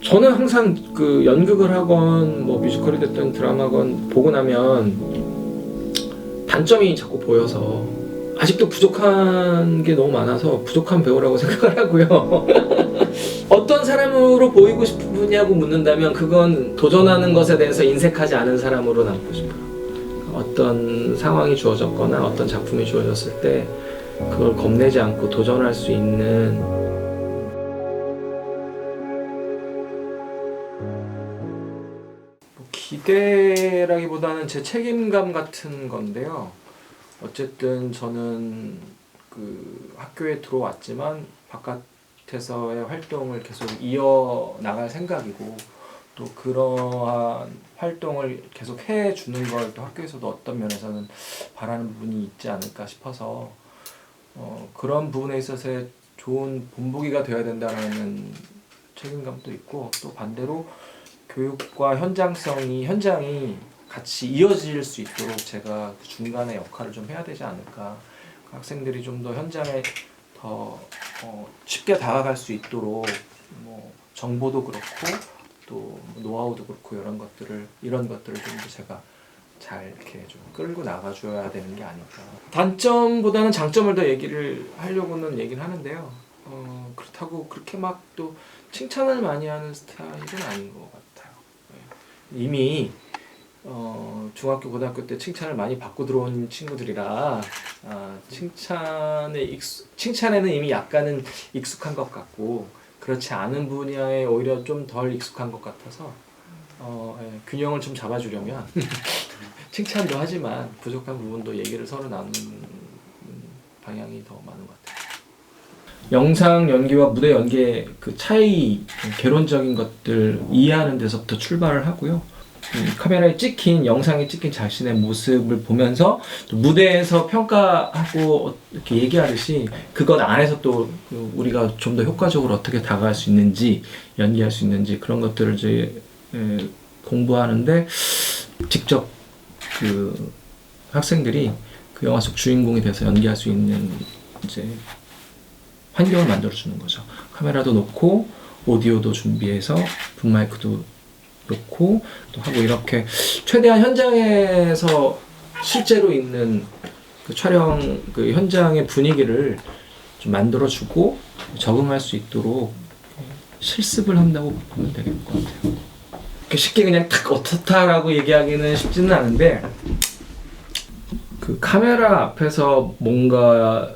저는 항상 그 연극을 하건 뭐 뮤지컬이 됐든 드라마건 보고 나면 단점이 자꾸 보여서 아직도 부족한 게 너무 많아서 부족한 배우라고 생각을 하고요. 어떤 사람으로 보이고 싶으냐고 묻는다면 그건 도전하는 것에 대해서 인색하지 않은 사람으로 남고 싶어요. 어떤 상황이 주어졌거나 어떤 작품이 주어졌을 때 그걸 겁내지 않고 도전할 수 있는 기대라기보다는 제 책임감 같은 건데요. 어쨌든 저는 그 학교에 들어왔지만 바깥에서의 활동을 계속 이어나갈 생각이고 또 그러한 활동을 계속 해주는 걸 또 학교에서도 어떤 면에서는 바라는 부분이 있지 않을까 싶어서 그런 부분에 있어서의 좋은 본보기가 되어야 된다는 책임감도 있고 또 반대로 교육과 현장이 같이 이어질 수 있도록 제가 그 중간에 역할을 좀 해야 되지 않을까. 그 학생들이 좀 더 현장에 더 쉽게 다가갈 수 있도록 뭐 정보도 그렇고 또 노하우도 그렇고 이런 것들을 좀 더 제가 잘 이렇게 좀 끌고 나가줘야 되는 게 아닐까. 단점보다는 장점을 더 얘기를 하려고는 얘기를 하는데요. 그렇다고 그렇게 막 또 칭찬을 많이 하는 스타일은 아닌 것 같아요. 이미 중학교, 고등학교 때 칭찬을 많이 받고 들어온 친구들이라 칭찬에는 이미 약간은 익숙한 것 같고 그렇지 않은 분야에 오히려 좀 덜 익숙한 것 같아서 균형을 좀 잡아주려면 칭찬도 하지만 부족한 부분도 얘기를 서로 나누는 방향이 더 많은 것 같아요. 영상 연기와 무대 연기의 그 차이, 개론적인 것들 이해하는 데서부터 출발을 하고요. 카메라에 찍힌, 영상에 찍힌 자신의 모습을 보면서 또 무대에서 평가하고 이렇게 얘기하듯이 그것 안에서 또 우리가 좀 더 효과적으로 어떻게 다가갈 수 있는지, 연기할 수 있는지 그런 것들을 이제 공부하는데 직접 그 학생들이 그 영화 속 주인공이 돼서 연기할 수 있는 이제 환경을 만들어주는 거죠. 카메라도 놓고 오디오도 준비해서 붐마이크도 놓고 또 하고 이렇게 최대한 현장에서 실제로 있는 그 촬영 그 현장의 분위기를 좀 만들어주고 적응할 수 있도록 실습을 한다고 보면 되겠을 것 같아요. 쉽게 그냥 탁 어떻다라고 얘기하기는 쉽지는 않은데 그 카메라 앞에서 뭔가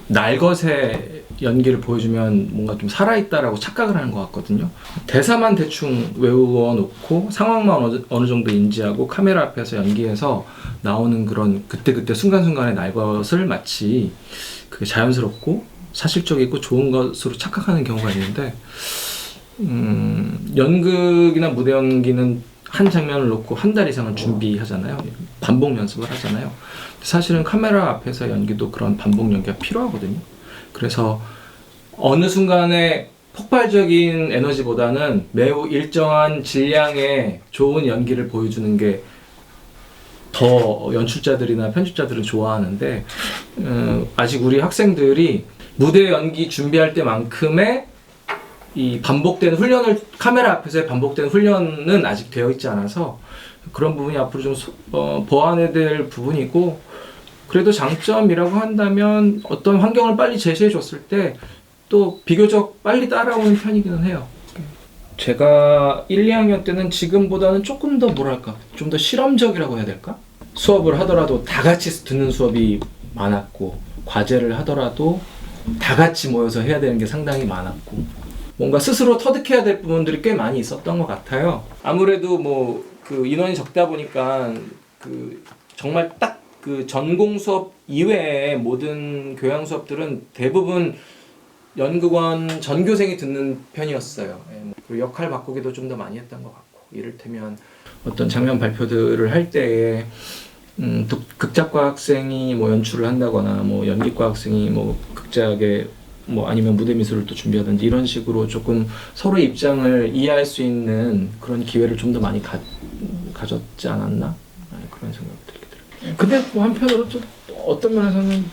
날것의 연기를 보여주면 뭔가 좀 살아있다라고 착각을 하는 것 같거든요. 대사만 대충 외워놓고 상황만 어느 정도 인지하고 카메라 앞에서 연기해서 나오는 그런 그때그때 순간순간의 날것을 마치 그게 자연스럽고 사실적이고 좋은 것으로 착각하는 경우가 있는데 연극이나 무대 연기는 한 장면을 놓고 한 달 이상을 준비하잖아요. 반복 연습을 하잖아요. 사실은 카메라 앞에서 연기도 그런 반복 연기가 필요하거든요. 그래서 어느 순간에 폭발적인 에너지보다는 매우 일정한 질량의 좋은 연기를 보여주는 게 더 연출자들이나 편집자들은 좋아하는데 아직 우리 학생들이 무대 연기 준비할 때만큼의 이 반복된 훈련을 카메라 앞에서의 반복된 훈련은 아직 되어 있지 않아서 그런 부분이 앞으로 좀 보완해야 될 부분이고 그래도 장점이라고 한다면 어떤 환경을 빨리 제시해 줬을 때 또 비교적 빨리 따라오는 편이기는 해요. 제가 1, 2학년 때는 지금보다는 조금 더 뭐랄까 좀 더 실험적이라고 해야 될까? 수업을 하더라도 다 같이 듣는 수업이 많았고 과제를 하더라도 다 같이 모여서 해야 되는 게 상당히 많았고 뭔가 스스로 터득해야 될 부분들이 꽤 많이 있었던 것 같아요. 아무래도 뭐 그 인원이 적다 보니까 그 정말 딱 그 전공 수업 이외의 모든 교양 수업들은 대부분 연극원 전교생이 듣는 편이었어요. 그리고 역할 바꾸기도 좀 더 많이 했던 것 같고 이를테면 어떤 장면 발표들을 할 때에 또 극작과 학생이 뭐 연출을 한다거나 뭐 연기과 학생이 뭐 극작에 뭐 아니면 무대 미술을 또 준비하든지 이런 식으로 조금 서로의 입장을 이해할 수 있는 그런 기회를 좀 더 많이 가졌지 않았나 그런 생각이 들게 들어요. 근데 뭐 한편으로 또 어떤 면에서는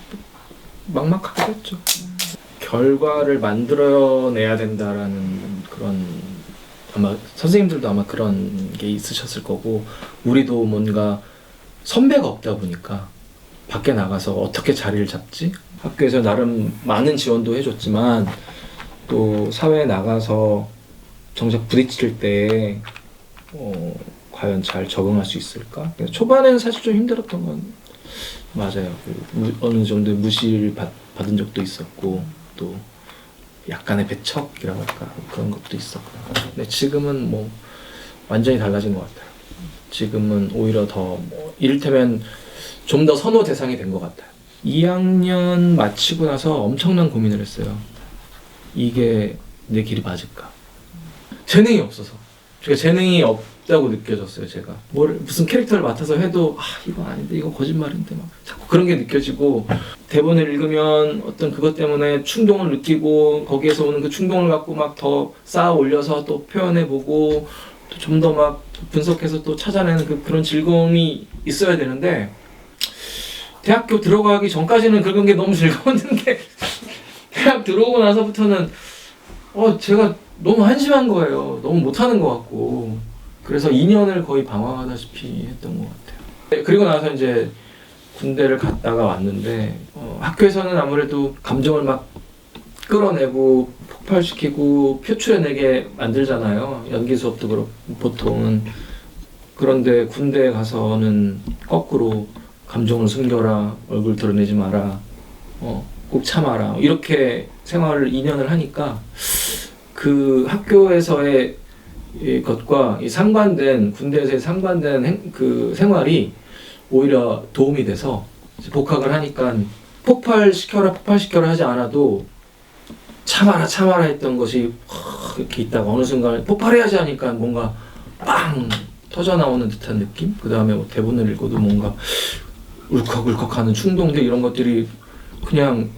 막막하기도 했죠. 결과를 만들어내야 된다라는 그런 아마 선생님들도 아마 그런 게 있으셨을 거고 우리도 뭔가 선배가 없다 보니까 밖에 나가서 어떻게 자리를 잡지? 학교에서 나름 많은 지원도 해줬지만 또 사회에 나가서 정작 부딪힐 때 과연 잘 적응할 수 있을까? 초반에는 사실 좀 힘들었던 건 맞아요. 어느 정도 무시를 받은 적도 있었고 또 약간의 배척이라고 할까 그런 것도 있었고 근데 지금은 뭐 완전히 달라진 것 같아요. 지금은 오히려 더 이를테면 좀 더 선호 대상이 된 것 같아요. 2학년 마치고 나서 엄청난 고민을 했어요. 이게 내 길이 맞을까? 재능이 없어서. 그러니까 재능이 없다고 느껴졌어요, 제가. 무슨 캐릭터를 맡아서 해도 이거 아닌데, 이거 거짓말인데 막 자꾸 그런 게 느껴지고 대본을 읽으면 어떤 그것 때문에 충동을 느끼고 거기에서 오는 그 충동을 갖고 막 더 쌓아 올려서 또 표현해보고 좀 더 막 분석해서 또 찾아내는 그런 즐거움이 있어야 되는데 대학교 들어가기 전까지는 그런 게 너무 즐거웠는데 대학 들어오고 나서부터는 제가 너무 한심한 거예요. 너무 못하는 것 같고 그래서 2년을 거의 방황하다시피 했던 것 같아요. 그리고 나서 이제 군대를 갔다가 왔는데 학교에서는 아무래도 감정을 막 끌어내고 폭발시키고 표출해내게 만들잖아요. 연기 수업도 그렇고 보통은. 그런데 군대에 가서는 거꾸로 감정을 숨겨라, 얼굴 드러내지 마라, 꼭 참아라 이렇게 생활을 2년을 하니까 그 학교에서의 것과 상반된 군대에서의 상반된 그 생활이 오히려 도움이 돼서 복학을 하니까 폭발시켜라 하지 않아도 참아라 했던 것이 이렇게 있다가 어느 순간 폭발해야지 하니까 뭔가 빵 터져 나오는 듯한 느낌? 그 다음에 뭐 대본을 읽어도 뭔가 울컥울컥하는 충동들 이런 것들이 그냥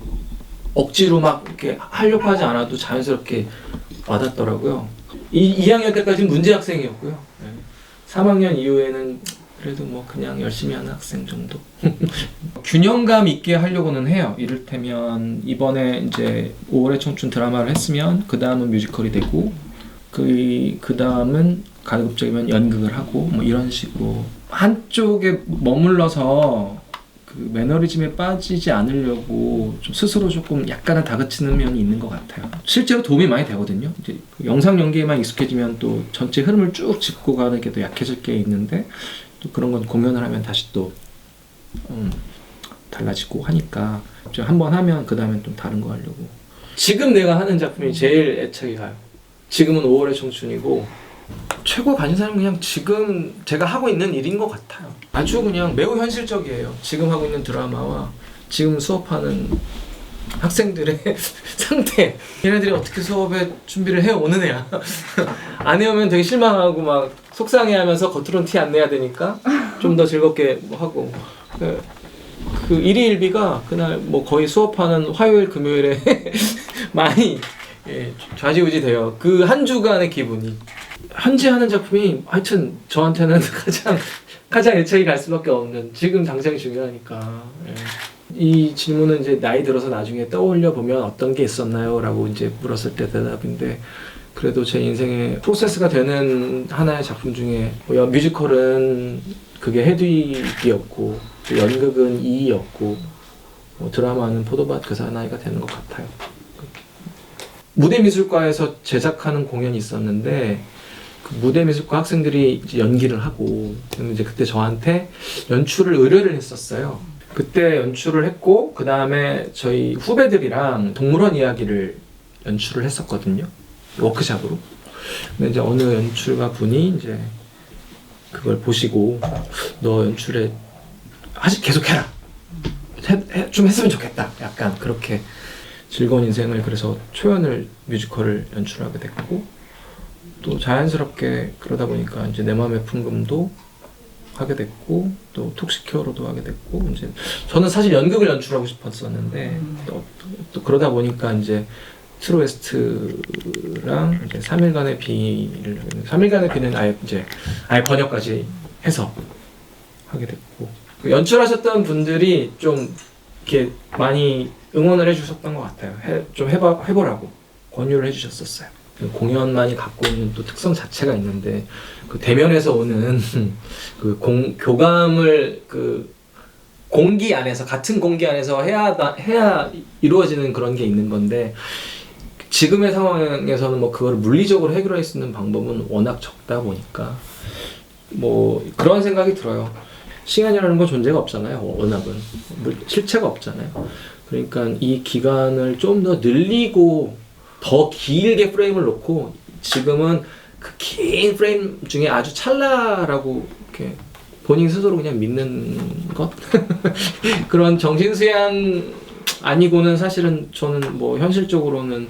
억지로 막 이렇게 하려고 하지 않아도 자연스럽게 와닿더라고요. 2학년 때까지는 문제 학생이었고요. 3학년 이후에는 그래도 뭐 그냥 열심히 하는 학생 정도. 균형감 있게 하려고는 해요. 이를테면 이번에 이제 5월의 청춘 드라마를 했으면 그 다음은 뮤지컬이 되고 그 다음은 가급적이면 연극을 하고 뭐 이런 식으로 한쪽에 머물러서 그 매너리즘에 빠지지 않으려고 좀 스스로 조금 약간은 다그치는 면이 있는 것 같아요. 실제로 도움이 많이 되거든요. 이제 영상 연기에만 익숙해지면 또 전체 흐름을 쭉 짚고 가는 게 또 약해질 게 있는데 또 그런 건 공연을 하면 다시 또 달라지고 하니까 한번 하면 그 다음엔 좀 다른 거 하려고. 지금 내가 하는 작품이 제일 애착이 가요. 지금은 5월의 청춘이고 최고 관심사는 그냥 지금 제가 하고 있는 일인 것 같아요. 아주 그냥 매우 현실적이에요. 지금 하고 있는 드라마와 지금 수업하는 학생들의 상태. 얘네들이 어떻게 수업에 준비를 해오느냐. 안 해오면 되게 실망하고 막 속상해하면서 겉으로는 티 안 내야 되니까 좀 더 즐겁게 하고. 그 일희일비가 그날 뭐 거의 수업하는 화요일 금요일에 많이 좌지우지 돼요. 그 한 주간의 기분이. 현재 하는 작품이 하여튼 저한테는 가장 애착이 갈 수밖에 없는 지금 당장 중요하니까. 이 질문은 이제 나이 들어서 나중에 떠올려 보면 어떤 게 있었나요? 라고 이제 물었을 때 대답인데 그래도 제 인생의 프로세스가 되는 하나의 작품 중에 뮤지컬은 그게 헤드윅이었고 연극은 이이였고 드라마는 포도밭 그 사나이가 되는 것 같아요. 무대미술과에서 제작하는 공연이 있었는데 그 무대미술과 학생들이 이제 연기를 하고 이제 그때 저한테 연출을 의뢰를 했었어요. 그때 연출을 했고 그 다음에 저희 후배들이랑 동물원 이야기를 연출을 했었거든요. 워크샵으로. 근데 이제 어느 연출가 분이 이제 그걸 보시고 너 연출에 계속해라. 좀 했으면 좋겠다. 약간 그렇게 즐거운 인생을 그래서 초연을 뮤지컬을 연출하게 됐고 또 자연스럽게 그러다 보니까 이제 내 맘의 풍금도 하게 됐고 또 톡시큐어로도 하게 됐고 이제 저는 사실 연극을 연출하고 싶었었는데 또 그러다 보니까 이제 트루웨스트랑 이제 3일간의 비를 3일간의 비는 아예 번역까지 해서 하게 됐고 연출하셨던 분들이 좀 이렇게 많이 응원을 해주셨던 것 같아요. 좀 해보라고 권유를 해주셨었어요. 공연만이 갖고 있는 또 특성 자체가 있는데 그 대면에서 오는 그 교감을 그 공기 안에서 같은 공기 안에서 해야 이루어지는 그런 게 있는 건데 지금의 상황에서는 뭐 그걸 물리적으로 해결할 수 있는 방법은 워낙 적다 보니까 뭐 그런 생각이 들어요. 시간이라는 건 존재가 없잖아요. 워낙은 실체가 없잖아요. 그러니까 이 기간을 좀 더 늘리고 더 길게 프레임을 놓고 지금은 그 긴 프레임 중에 아주 찰나라고 이렇게 본인 스스로 그냥 믿는 것 그런 정신 수양 아니고는 사실은 저는 뭐 현실적으로는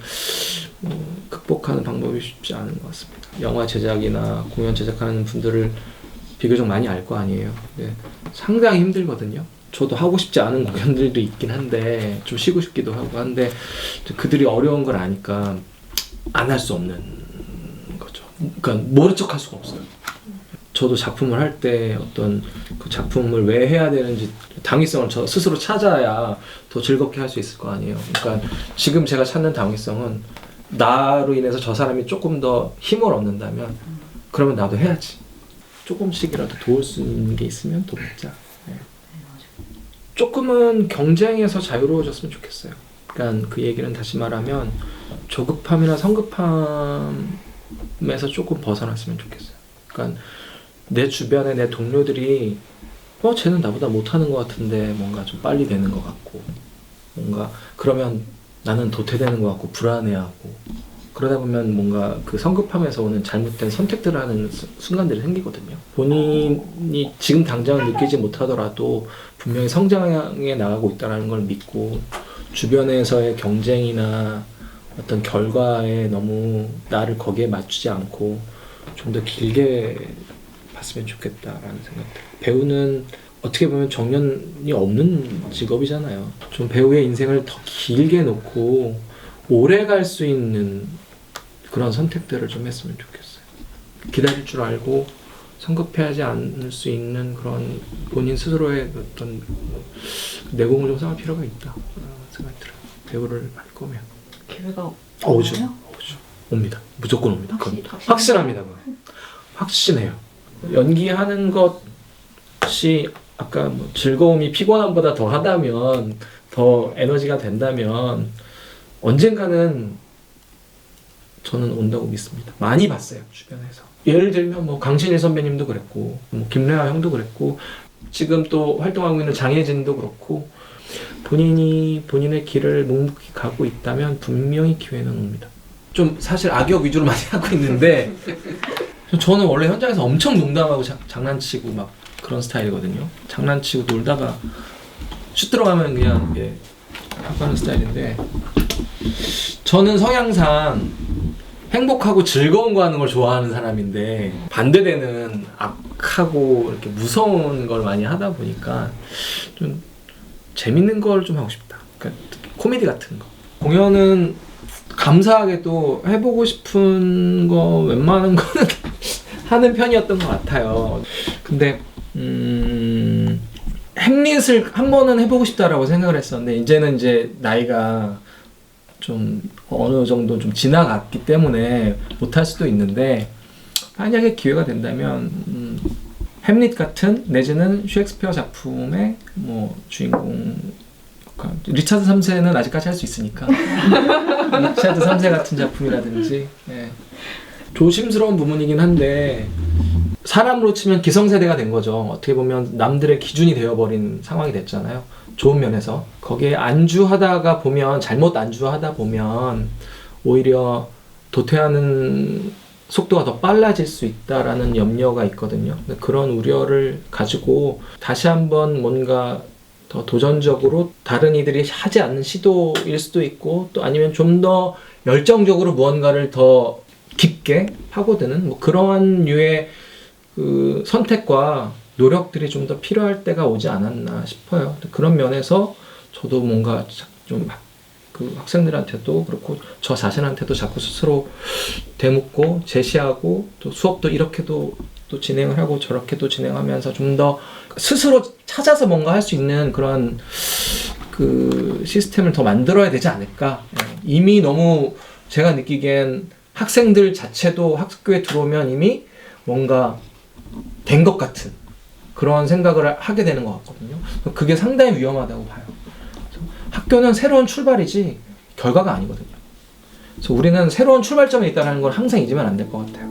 극복하는 방법이 쉽지 않은 것 같습니다. 영화 제작이나 공연 제작하는 분들을 비교적 많이 알 거 아니에요. 근데 상당히 힘들거든요. 저도 하고 싶지 않은 공연들도 있긴 한데 좀 쉬고 싶기도 하고 한데 그들이 어려운 걸 아니까 안 할 수 없는 거죠. 그러니까 모른 척 할 수가 없어요. 저도 작품을 할 때 어떤 그 작품을 왜 해야 되는지 당위성을 저 스스로 찾아야 더 즐겁게 할 수 있을 거 아니에요. 그러니까 지금 제가 찾는 당위성은 나로 인해서 저 사람이 조금 더 힘을 얻는다면 그러면 나도 해야지. 조금씩이라도 도울 수 있는 게 있으면 돕자. 네. 조금은 경쟁에서 자유로워졌으면 좋겠어요. 그러니까 그 얘기는 다시 말하면 조급함이나 성급함에서 조금 벗어났으면 좋겠어요. 그러니까 내 주변에 내 동료들이 쟤는 나보다 못하는 것 같은데 뭔가 좀 빨리 되는 것 같고 뭔가 그러면 나는 도태되는 것 같고 불안해하고 그러다 보면 뭔가 그 성급함에서 오는 잘못된 선택들을 하는 순간들이 생기거든요. 본인이 지금 당장은 느끼지 못하더라도 분명히 성장해 나가고 있다는 걸 믿고 주변에서의 경쟁이나 어떤 결과에 너무 나를 거기에 맞추지 않고 좀 더 길게 봤으면 좋겠다라는 생각들. 배우는 어떻게 보면 정년이 없는 직업이잖아요. 좀 배우의 인생을 더 길게 놓고 오래 갈 수 있는 그런 선택들을 좀 했으면 좋겠어요. 기다릴 줄 알고 성급해하지 않을 수 있는 그런 본인 스스로의 어떤 내공을 좀 쌓을 필요가 있다 생각이 들어요. 배우를 할 거면. 기회가 오죠. 옵니다. 무조건 옵니다. 확신합니다. 확신해요. 연기하는 것이 아까 뭐 즐거움이 피곤함보다 더 하다면 더 에너지가 된다면 언젠가는 저는 온다고 믿습니다. 많이 봤어요. 주변에서. 예를 들면 뭐 강신일 선배님도 그랬고 뭐 김래아 형도 그랬고 지금 또 활동하고 있는 장혜진도 그렇고 본인이 본인의 길을 묵묵히 가고 있다면 분명히 기회는 옵니다. 좀 사실 악역 위주로 많이 하고 있는데 저는 원래 현장에서 엄청 농담하고 장난치고 막 그런 스타일이거든요. 장난치고 놀다가 슛 들어가면 그냥 하고 하는 스타일인데 저는 성향상 행복하고 즐거운 거 하는 걸 좋아하는 사람인데 반대되는 악하고 이렇게 무서운 걸 많이 하다 보니까 좀 재밌는 걸 좀 하고 싶다. 그러니까 코미디 같은 거. 공연은 감사하게도 해보고 싶은 거 웬만한 거는 하는 편이었던 것 같아요. 근데 햄릿을 한 번은 해보고 싶다라고 생각을 했었는데 이제는 이제 나이가 좀 어느 정도 좀 지나갔기 때문에 못할 수도 있는데 만약에 기회가 된다면 햄릿 같은 내지는 셰익스피어 작품의 뭐 주인공 리차드 3세는 아직까지 할 수 있으니까 리차드 3세 같은 작품이라든지 조심스러운 부분이긴 한데 사람으로 치면 기성세대가 된 거죠. 어떻게 보면 남들의 기준이 되어버린 상황이 됐잖아요. 좋은 면에서 거기에 안주하다가 보면 잘못 안주하다 보면 오히려 도태하는 속도가 더 빨라질 수 있다라는 염려가 있거든요. 그런 우려를 가지고 다시 한번 뭔가 더 도전적으로 다른 이들이 하지 않는 시도일 수도 있고 또 아니면 좀 더 열정적으로 무언가를 더 깊게 파고드는 뭐 그러한 류의 그 선택과 노력들이 좀 더 필요할 때가 오지 않았나 싶어요. 그런 면에서 저도 뭔가 좀 그 학생들한테도 그렇고 저 자신한테도 자꾸 스스로 되묻고 제시하고 또 수업도 이렇게도 또 진행을 하고 저렇게도 진행하면서 좀 더 스스로 찾아서 뭔가 할 수 있는 그런 그 시스템을 더 만들어야 되지 않을까. 이미 너무 제가 느끼기엔 학생들 자체도 학교에 들어오면 이미 뭔가 된 것 같은 그런 생각을 하게 되는 것 같거든요. 그게 상당히 위험하다고 봐요. 학교는 새로운 출발이지 결과가 아니거든요. 그래서 우리는 새로운 출발점에 있다는 걸 항상 잊으면 안 될 것 같아요.